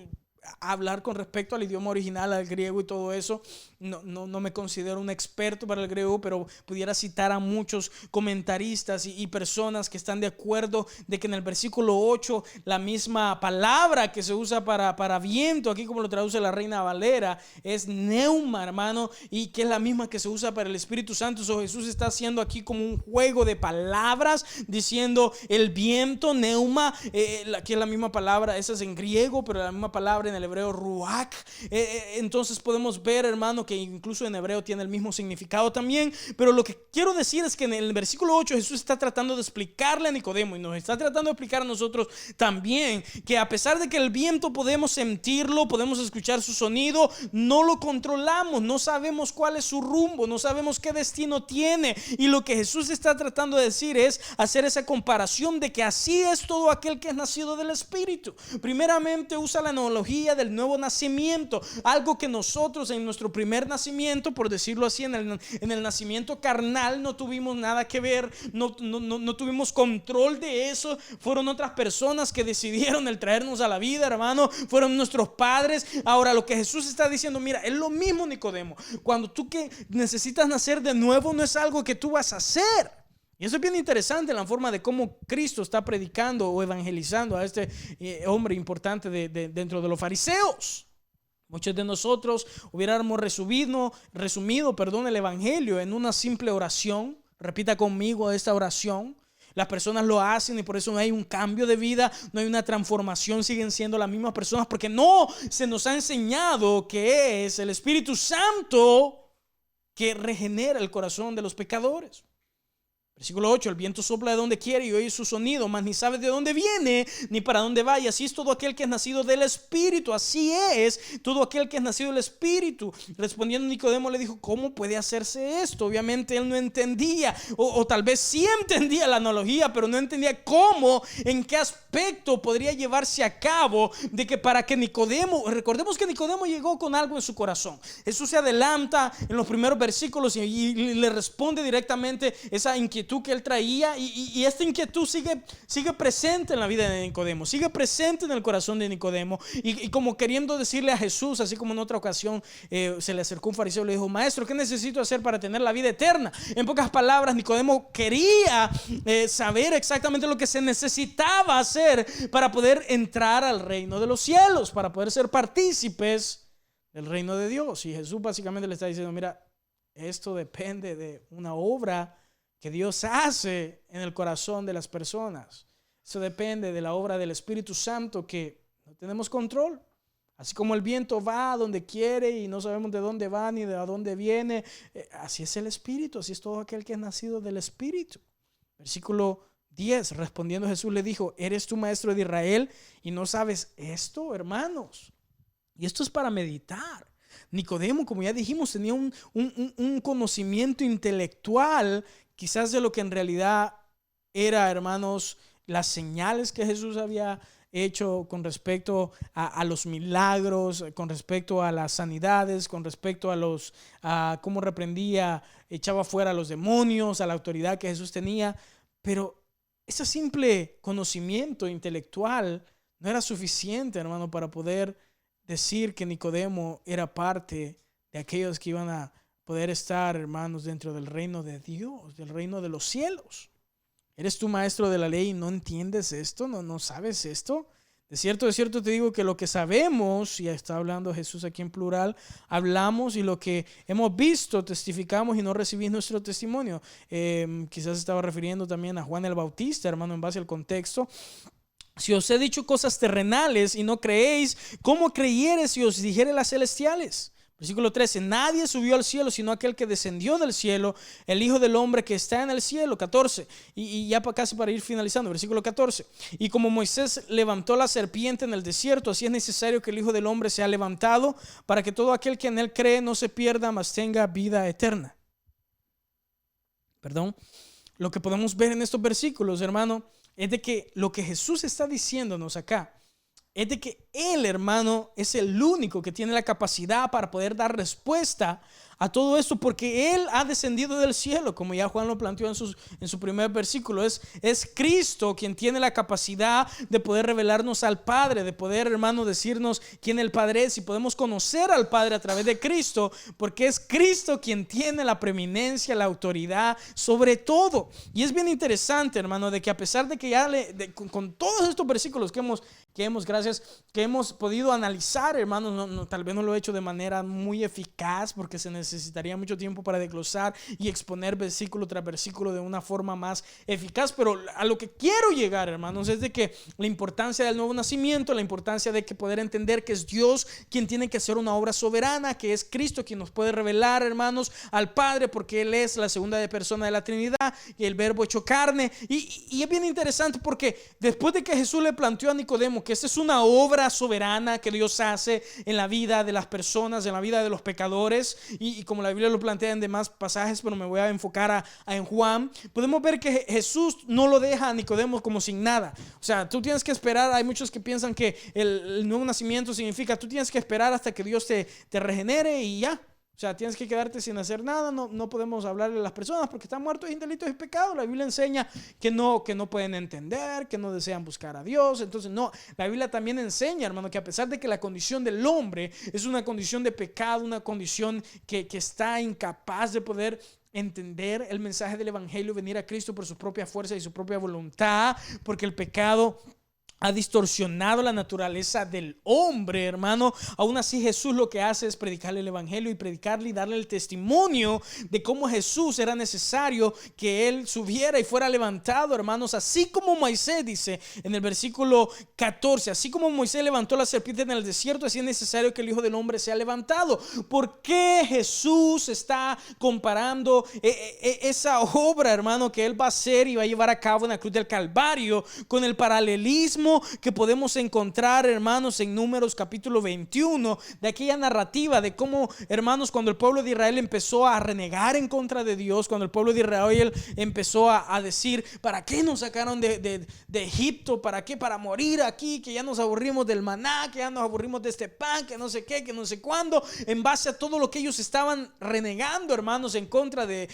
a hablar con respecto al idioma original, al griego y todo eso. No me considero un experto para el griego, pero pudiera citar a muchos comentaristas y personas que están de acuerdo de que en el versículo 8 la misma palabra que se usa para viento, aquí como lo traduce la Reina Valera, es neuma, hermano, y que es la misma que se usa para el Espíritu Santo. Jesús está haciendo aquí como un juego de palabras, diciendo el viento, neuma, que es la misma palabra, esa es en griego, pero la misma palabra en el hebreo, ruach. Entonces podemos ver, hermano, que incluso en hebreo tiene el mismo significado también. Pero lo que quiero decir es que en el versículo 8 Jesús está tratando de explicarle a Nicodemo, y nos está tratando de explicar a nosotros también, que a pesar de que el viento podemos sentirlo, podemos escuchar su sonido, no lo controlamos, no sabemos cuál es su rumbo, no sabemos qué destino tiene. Y lo que Jesús está tratando de decir es hacer esa comparación de que así es todo aquel que es nacido del Espíritu. Primeramente usa la analogía del nuevo nacimiento, algo que nosotros en nuestro primer nacimiento, por decirlo así, en el nacimiento carnal, no tuvimos nada que ver, no tuvimos control de eso. Fueron otras personas que decidieron el traernos a la vida, hermano, fueron nuestros padres. Ahora lo que Jesús está diciendo, mira, es lo mismo, Nicodemo, cuando tú que necesitas nacer de nuevo, no es algo que tú vas a hacer. Y eso es bien interesante, la forma de cómo Cristo está predicando o evangelizando a este hombre importante dentro de los fariseos. Muchos de nosotros hubiéramos resumido, el evangelio en una simple oración. Repita conmigo esta oración. Las personas lo hacen y por eso no hay un cambio de vida, no hay una transformación, siguen siendo las mismas personas, porque no se nos ha enseñado que es el Espíritu Santo que regenera el corazón de los pecadores. Versículo 8, el viento sopla de donde quiere y oye su sonido, mas ni sabe de dónde viene ni para dónde va. Y así es todo aquel que es nacido del Espíritu. Así es todo aquel que es nacido del Espíritu. Respondiendo Nicodemo le dijo, ¿cómo puede hacerse esto? Obviamente él no entendía, o tal vez sí entendía la analogía, pero no entendía cómo, en qué aspecto podría llevarse a cabo de que para que Nicodemo, recordemos que Nicodemo llegó con algo en su corazón. Jesús se adelanta en los primeros versículos y le responde directamente esa inquietud que él traía, y esta inquietud sigue presente en la vida de Nicodemo, sigue presente en el corazón de Nicodemo, y como queriendo decirle a Jesús, así como en otra ocasión se le acercó un fariseo y le dijo, maestro, ¿qué necesito hacer para tener la vida eterna? En pocas palabras, Nicodemo quería saber exactamente lo que se necesitaba hacer para poder entrar al reino de los cielos, para poder ser partícipes del reino de Dios. Y Jesús básicamente le está diciendo, mira, esto depende de una obra que Dios hace en el corazón de las personas. Eso depende de la obra del Espíritu Santo, que no tenemos control. Así como el viento va a donde quiere y no sabemos de dónde va ni de dónde viene, así es el Espíritu, así es todo aquel que es nacido del Espíritu. Versículo 10, respondiendo Jesús le dijo, ¿eres tú maestro de Israel y no sabes esto, hermanos? Y esto es para meditar. Nicodemo, como ya dijimos, tenía un conocimiento intelectual quizás de lo que en realidad era, hermanos, las señales que Jesús había hecho con respecto a los milagros, con respecto a las sanidades, con respecto a cómo reprendía, echaba fuera a los demonios, a la autoridad que Jesús tenía. Pero ese simple conocimiento intelectual no era suficiente, hermano, para poder decir que Nicodemo era parte de aquellos que iban a poder estar, hermanos, dentro del reino de Dios, del reino de los cielos. ¿Eres tú maestro de la ley y no entiendes esto? ¿No sabes esto? De cierto te digo que lo que sabemos, y está hablando Jesús aquí en plural, hablamos, y lo que hemos visto testificamos y no recibís nuestro testimonio. Quizás estaba refiriendo también a Juan el Bautista, hermano, en base al contexto. Si os he dicho cosas terrenales y no creéis, ¿cómo creyeres si os dijere las celestiales? Versículo 13, nadie subió al cielo sino aquel que descendió del cielo, el Hijo del Hombre que está en el cielo. 14, y ya casi para ir finalizando, versículo 14, y como Moisés levantó la serpiente en el desierto, así es necesario que el Hijo del Hombre sea levantado, para que todo aquel que en él cree no se pierda, mas tenga vida eterna. Lo que podemos ver en estos versículos, hermano, es de que lo que Jesús está diciéndonos acá es de que Él, hermano, es el único que tiene la capacidad para poder dar respuesta a todo esto, porque Él ha descendido del cielo, como ya Juan lo planteó en su primer versículo. Es Cristo quien tiene la capacidad de poder revelarnos al Padre, de poder, hermano, decirnos quién el Padre es, y podemos conocer al Padre a través de Cristo, porque es Cristo quien tiene la preeminencia, la autoridad sobre todo. Y es bien interesante, hermano, de que a pesar de que ya con todos estos versículos que hemos podido analizar, hermano, tal vez no lo he hecho de manera muy eficaz, porque se necesitaría mucho tiempo para desglosar y exponer versículo tras versículo de una forma más eficaz, pero a lo que quiero llegar, hermanos, es de que la importancia del nuevo nacimiento, la importancia de que poder entender que es Dios quien tiene que hacer una obra soberana, que es Cristo quien nos puede revelar, hermanos, al Padre, porque Él es la segunda persona de la Trinidad y el Verbo hecho carne. Y es bien interesante, porque después de que Jesús le planteó a Nicodemo que esta es una obra soberana que Dios hace en la vida de las personas, en la vida de los pecadores, y como la Biblia lo plantea en demás pasajes, pero me voy a enfocar en Juan, podemos ver que Jesús no lo deja a Nicodemo como sin nada. O sea, tú tienes que esperar. Hay muchos que piensan que el nuevo nacimiento significa tú tienes que esperar hasta que Dios te regenere y ya. O sea, tienes que quedarte sin hacer nada. No podemos hablarle a las personas porque están muertos en delitos y pecados. La Biblia enseña que no pueden entender, que no desean buscar a Dios. Entonces, no, la Biblia también enseña, hermano, que a pesar de que la condición del hombre es una condición de pecado, una condición que está incapaz de poder entender el mensaje del Evangelio, venir a Cristo por su propia fuerza y su propia voluntad, porque el pecado ha distorsionado la naturaleza del hombre, hermano. Aún así Jesús lo que hace es predicarle el evangelio y predicarle y darle el testimonio de cómo Jesús era necesario que él subiera y fuera levantado, hermanos, así como Moisés dice en el versículo 14, así como Moisés levantó la serpiente en el desierto, así es necesario que el Hijo del Hombre sea levantado. ¿Por qué Jesús está comparando esa obra, hermano, que él va a hacer y va a llevar a cabo en la cruz del Calvario con el paralelismo que podemos encontrar, hermanos, en Números capítulo 21, de aquella narrativa de cómo, hermanos, cuando el pueblo de Israel empezó a renegar en contra de Dios, cuando el pueblo de Israel empezó a decir, ¿para qué nos sacaron de Egipto? ¿Para qué? Para morir aquí, que ya nos aburrimos del maná, que ya nos aburrimos de este pan, que no sé qué, que no sé cuándo, en base a todo lo que ellos estaban renegando, hermanos, en contra de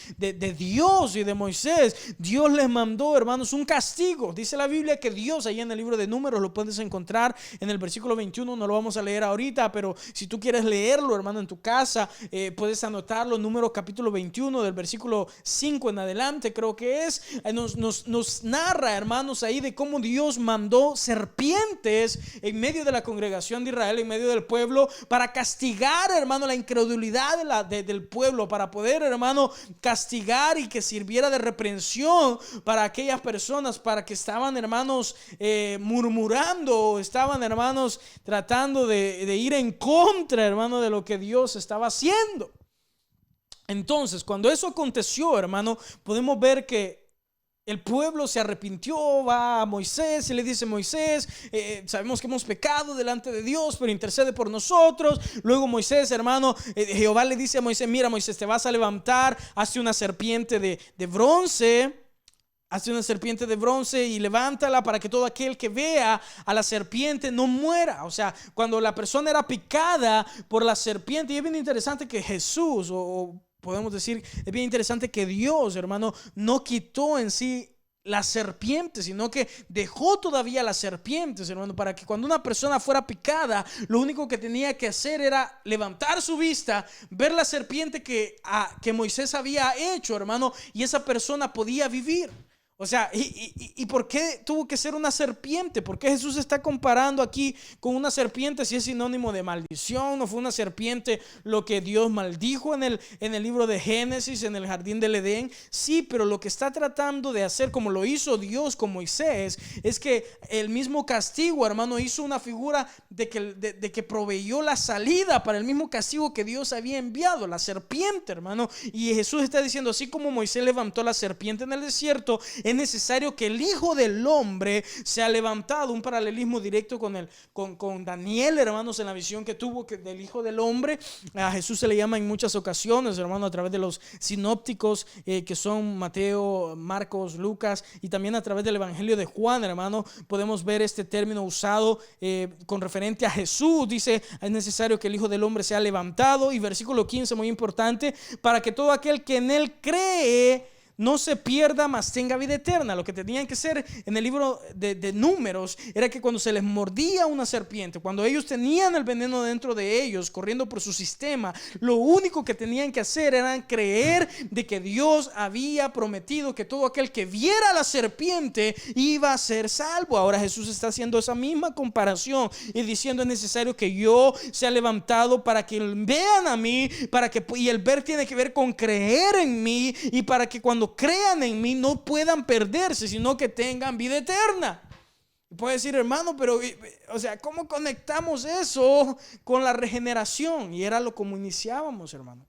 Dios y de Moisés. Dios les mandó, hermanos, un castigo. Dice la Biblia que Dios, ahí en el libro de Números, lo puedes encontrar en el versículo 21, no lo vamos a leer ahorita, pero si tú quieres leerlo, hermano, en tu casa, puedes anotarlo. Números capítulo 21 del versículo 5 en adelante, creo que es, nos narra, hermanos, ahí de cómo Dios mandó serpientes en medio de la congregación de Israel, en medio del pueblo, para castigar, hermano, la incredulidad del pueblo, para poder, hermano, castigar y que sirviera de reprensión para aquellas personas, para que estaban, hermanos, murmurando, estaban, hermanos, tratando de ir en contra, hermano, de lo que Dios estaba haciendo. Entonces, cuando eso aconteció, hermano, podemos ver que el pueblo se arrepintió, va a Moisés y le dice: Moisés, sabemos que hemos pecado delante de Dios, pero intercede por nosotros. Luego Moisés, hermano, Jehová le dice a Moisés: mira, Moisés, te vas a levantar, hazte una serpiente de bronce. Hazte una serpiente de bronce y levántala para que todo aquel que vea a la serpiente no muera. O sea, cuando la persona era picada por la serpiente, y es bien interesante que Jesús, o podemos decir, es bien interesante que Dios, hermano, no quitó en sí la serpiente, sino que dejó todavía las serpientes, hermano, para que cuando una persona fuera picada, lo único que tenía que hacer era levantar su vista, ver la serpiente que Moisés había hecho, hermano, y esa persona podía vivir. O sea, ¿y por qué tuvo que ser una serpiente? ¿Por qué Jesús está comparando aquí con una serpiente si es sinónimo de maldición? ¿No fue una serpiente lo que Dios maldijo en el libro de Génesis, en el jardín del Edén? Sí, pero lo que está tratando de hacer, como lo hizo Dios con Moisés, es que el mismo castigo, hermano, hizo una figura de que proveyó la salida para el mismo castigo que Dios había enviado, la serpiente, hermano. Y Jesús está diciendo, así como Moisés levantó la serpiente en el desierto, es necesario que el Hijo del Hombre sea levantado. Un paralelismo directo con Daniel, hermanos, en la visión que tuvo del Hijo del Hombre. A Jesús se le llama en muchas ocasiones, hermano, a través de los sinópticos que son Mateo, Marcos, Lucas, y también a través del Evangelio de Juan, hermano, podemos ver este término usado con referente a Jesús. Dice, es necesario que el Hijo del Hombre sea levantado, y versículo 15, muy importante, para que todo aquel que en él cree no se pierda, mas tenga vida eterna. Lo que tenían que hacer en el libro de Números era que cuando se les mordía una serpiente, cuando ellos tenían el veneno dentro de ellos, corriendo por su sistema, lo único que tenían que hacer era creer de que Dios había prometido que todo aquel que viera a la serpiente iba a ser salvo. Ahora Jesús está haciendo esa misma comparación y diciendo, es necesario que yo sea levantado para que vean a mí, y el ver tiene que ver con creer en mí, y para que cuando crean en mí no puedan perderse, sino que tengan vida eterna. Puede decir, hermano, pero, o sea, ¿cómo conectamos eso con la regeneración? Y era lo como iniciábamos, hermano.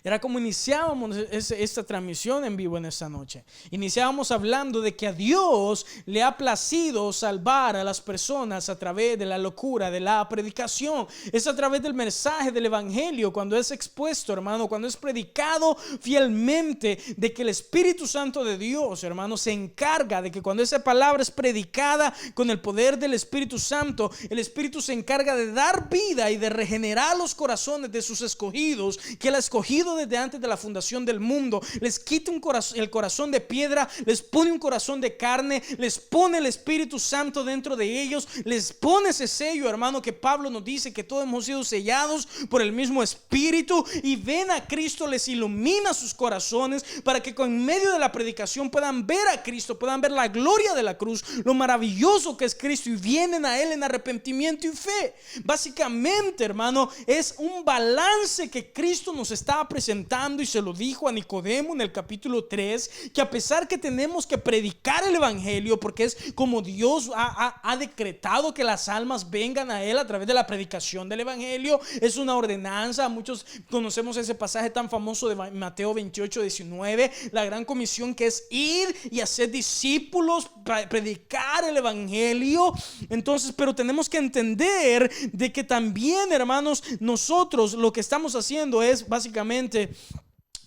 Era como iniciábamos esta transmisión en vivo en esta noche. Iniciábamos hablando de que a Dios le ha placido salvar a las personas a través de la locura, de la predicación. Es a través del mensaje del evangelio, cuando es expuesto, hermano, cuando es predicado fielmente, de que el Espíritu Santo de Dios, hermano, se encarga de que cuando esa palabra es predicada con el poder del Espíritu Santo, el Espíritu se encarga de dar vida y de regenerar los corazones de sus escogidos, que Él ha escogido escogido desde antes de la fundación del mundo. Les quita el corazón de piedra, les pone un corazón de carne, les pone el Espíritu Santo dentro de ellos, les pone ese sello, hermano, que Pablo nos dice que todos hemos sido sellados por el mismo Espíritu, y ven a Cristo, les ilumina sus corazones para que en medio de la predicación puedan ver a Cristo, puedan ver la gloria de la cruz, lo maravilloso que es Cristo, y vienen a Él en arrepentimiento y fe. Básicamente, hermano, es un balance que Cristo nos estaba presentando, y se lo dijo a Nicodemo en el capítulo 3, que a pesar que tenemos que predicar el evangelio, porque es como Dios ha decretado que las almas vengan a Él a través de la predicación del evangelio, es una ordenanza. Muchos conocemos ese pasaje tan famoso de Mateo 28:19, la gran comisión, que es ir y hacer discípulos, predicar el evangelio. Entonces, pero tenemos que entender de que también, hermanos, nosotros lo que estamos haciendo es básicamente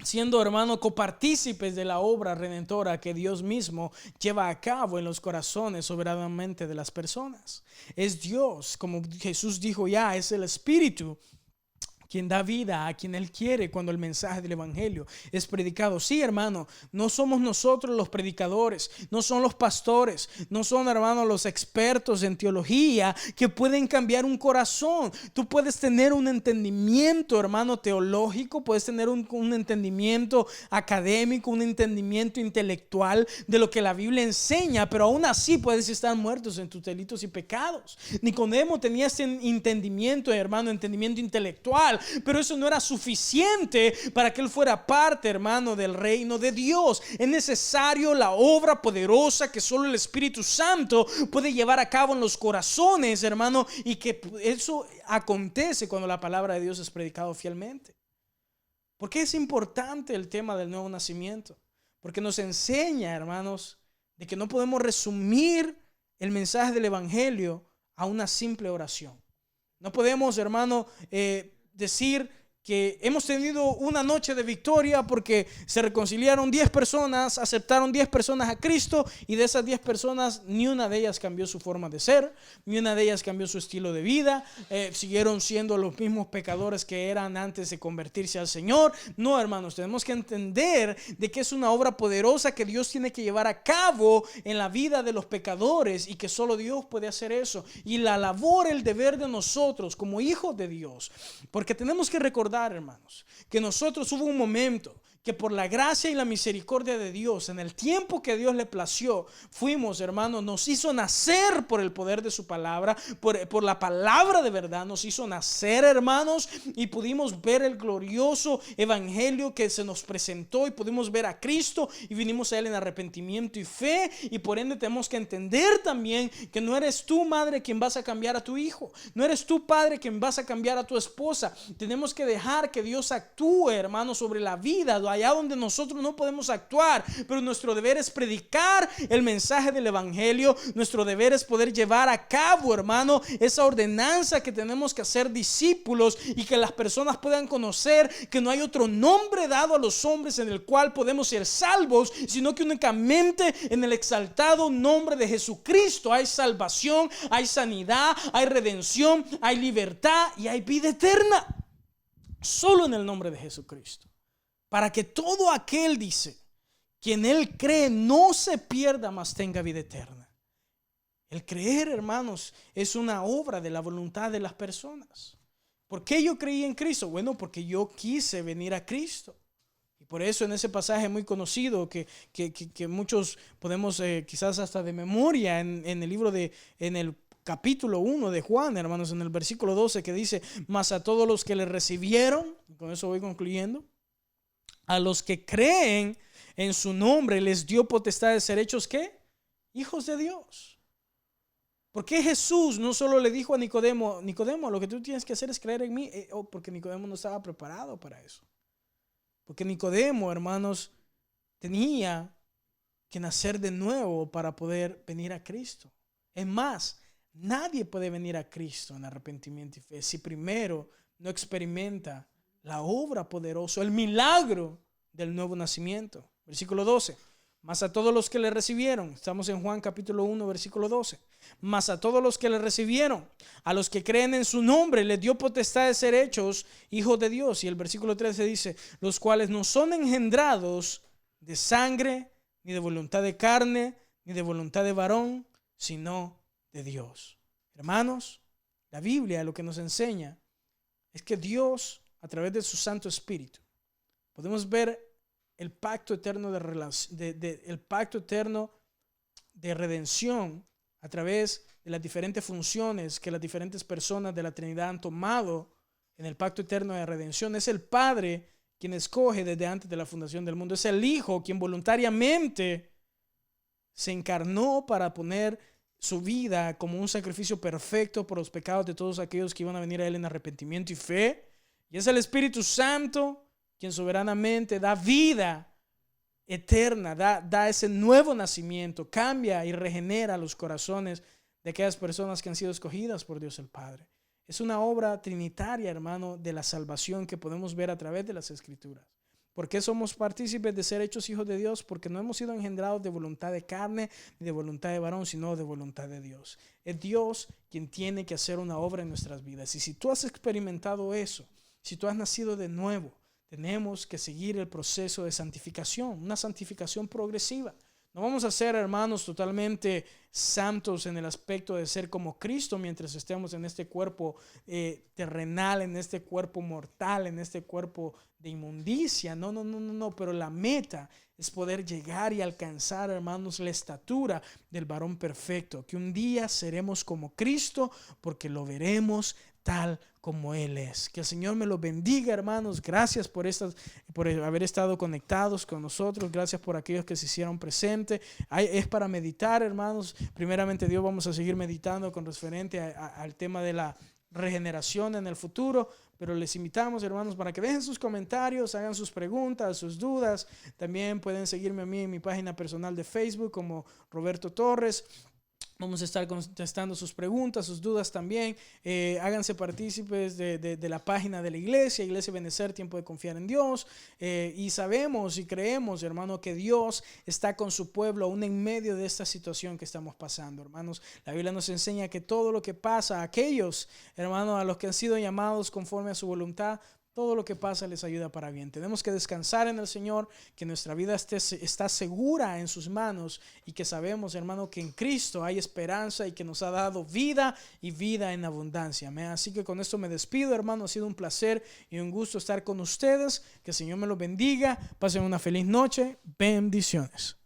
siendo, hermano, copartícipes de la obra redentora que Dios mismo lleva a cabo en los corazones soberanamente de las personas. Es Dios, como Jesús dijo ya, es el Espíritu quien da vida a quien Él quiere cuando el mensaje del evangelio es predicado. Sí, hermano, no somos nosotros los predicadores, no son los pastores, no son, hermano, los expertos en teología que pueden cambiar un corazón. Tú puedes tener un entendimiento, hermano, teológico, puedes tener un entendimiento académico, un entendimiento intelectual de lo que la Biblia enseña, pero aún así puedes estar muertos en tus delitos y pecados. Nicodemo tenía ese entendimiento, hermano, entendimiento intelectual, pero eso no era suficiente para que él fuera parte, hermano, del reino de Dios. Es necesario la obra poderosa que solo el Espíritu Santo puede llevar a cabo en los corazones, hermano, y que eso acontece cuando la palabra de Dios es predicado fielmente. ¿Por qué es importante el tema del nuevo nacimiento? Porque nos enseña, hermanos, de que no podemos resumir el mensaje del evangelio a una simple oración. No podemos, hermano, decir que hemos tenido una noche de victoria porque se reconciliaron 10 personas, aceptaron 10 personas a Cristo, y de esas 10 personas ni una de ellas cambió su forma de ser, ni una de ellas cambió su estilo de vida, siguieron siendo los mismos pecadores que eran antes de convertirse al Señor. No, hermanos, tenemos que entender de que es una obra poderosa que Dios tiene que llevar a cabo en la vida de los pecadores, y que solo Dios puede hacer eso. Y la labor, el deber de nosotros como hijos de Dios, porque tenemos que recordar, hermanos, que nosotros hubo un momento que por la gracia y la misericordia de Dios, en el tiempo que Dios le plació, fuimos, hermanos, nos hizo nacer por el poder de su palabra, por la palabra de verdad, nos hizo nacer, hermanos, y pudimos ver el glorioso evangelio que se nos presentó, y pudimos ver a Cristo, y vinimos a Él en arrepentimiento y fe. Y por ende tenemos que entender también que no eres tú, madre, quien vas a cambiar a tu hijo, no eres tú, padre, quien vas a cambiar a tu esposa. Tenemos que dejar que Dios actúe, hermanos, sobre la vida allá donde nosotros no podemos actuar, pero nuestro deber es predicar el mensaje del evangelio. Nuestro deber es poder llevar a cabo, hermano, esa ordenanza que tenemos que hacer discípulos, y que las personas puedan conocer que no hay otro nombre dado a los hombres en el cual podemos ser salvos, sino que únicamente en el exaltado nombre de Jesucristo hay salvación, hay sanidad, hay redención, hay libertad y hay vida eterna. Solo en el nombre de Jesucristo, para que todo aquel, dice, quien Él cree no se pierda, mas tenga vida eterna. El creer, hermanos, es una obra de la voluntad de las personas. ¿Por qué yo creí en Cristo? Bueno, porque yo quise venir a Cristo. Y por eso en ese pasaje muy conocido que muchos podemos quizás hasta de memoria, en el libro en el capítulo 1 de Juan, hermanos, en el versículo 12, que dice: mas a todos los que le recibieron, con eso voy concluyendo, a los que creen en su nombre les dio potestad de ser hechos, ¿qué? Hijos de Dios. ¿Por qué Jesús no solo le dijo a Nicodemo: Nicodemo, lo que tú tienes que hacer es creer en mí? Porque Nicodemo no estaba preparado para eso. Porque Nicodemo, hermanos, tenía que nacer de nuevo para poder venir a Cristo. Es más, nadie puede venir a Cristo en arrepentimiento y fe si primero no experimenta la obra poderosa, el milagro del nuevo nacimiento. Versículo 12: Mas a todos los que le recibieron, estamos en Juan capítulo 1, versículo 12. Mas a todos los que le recibieron, a los que creen en su nombre, les dio potestad de ser hechos hijos de Dios. Y el versículo 13 dice, los cuales no son engendrados de sangre, ni de voluntad de carne, ni de voluntad de varón, sino de Dios. Hermanos, la Biblia lo que nos enseña es que Dios, a través de su Santo Espíritu, podemos ver el pacto eterno el pacto eterno de redención a través de las diferentes funciones que las diferentes personas de la Trinidad han tomado en el pacto eterno de redención. Es el Padre quien escoge desde antes de la fundación del mundo. Es el Hijo quien voluntariamente se encarnó para poner su vida como un sacrificio perfecto por los pecados de todos aquellos que iban a venir a Él en arrepentimiento y fe. Y es el Espíritu Santo quien soberanamente da vida eterna, da ese nuevo nacimiento, cambia y regenera los corazones de aquellas personas que han sido escogidas por Dios el Padre. Es una obra trinitaria, hermano, de la salvación que podemos ver a través de las Escrituras. ¿Por qué somos partícipes de ser hechos hijos de Dios? Porque no hemos sido engendrados de voluntad de carne ni de voluntad de varón, sino de voluntad de Dios. Es Dios quien tiene que hacer una obra en nuestras vidas. Y si tú has experimentado eso, si tú has nacido de nuevo, tenemos que seguir el proceso de santificación, una santificación progresiva. No vamos a ser, hermanos, totalmente santos en el aspecto de ser como Cristo mientras estemos en este cuerpo terrenal, en este cuerpo mortal, en este cuerpo de inmundicia. No, pero la meta es poder llegar y alcanzar, hermanos, la estatura del varón perfecto, que un día seremos como Cristo porque lo veremos tal como Él es. Que el Señor me los bendiga, hermanos. Gracias por haber estado conectados con nosotros. Gracias por aquellos que se hicieron presentes. Es para meditar, hermanos. Primeramente Dios, vamos a seguir meditando con referente al tema de la regeneración en el futuro, pero les invitamos, hermanos, para que dejen sus comentarios, hagan sus preguntas, sus dudas. También pueden seguirme a mí en mi página personal de Facebook como Roberto Torres. Vamos a estar contestando sus preguntas, sus dudas también. Háganse partícipes de la página de la iglesia, Iglesia Ebenecer, Tiempo de Confiar en Dios. Y sabemos y creemos, hermano, que Dios está con su pueblo aún en medio de esta situación que estamos pasando, hermanos. La Biblia nos enseña que todo lo que pasa a aquellos, hermanos, a los que han sido llamados conforme a su voluntad, todo lo que pasa les ayuda para bien. Tenemos que descansar en el Señor, que nuestra vida está segura en sus manos y que sabemos, hermano, que en Cristo hay esperanza y que nos ha dado vida y vida en abundancia. Amén. Así que con esto me despido, hermano. Ha sido un placer y un gusto estar con ustedes. Que el Señor me los bendiga. Pasen una feliz noche. Bendiciones.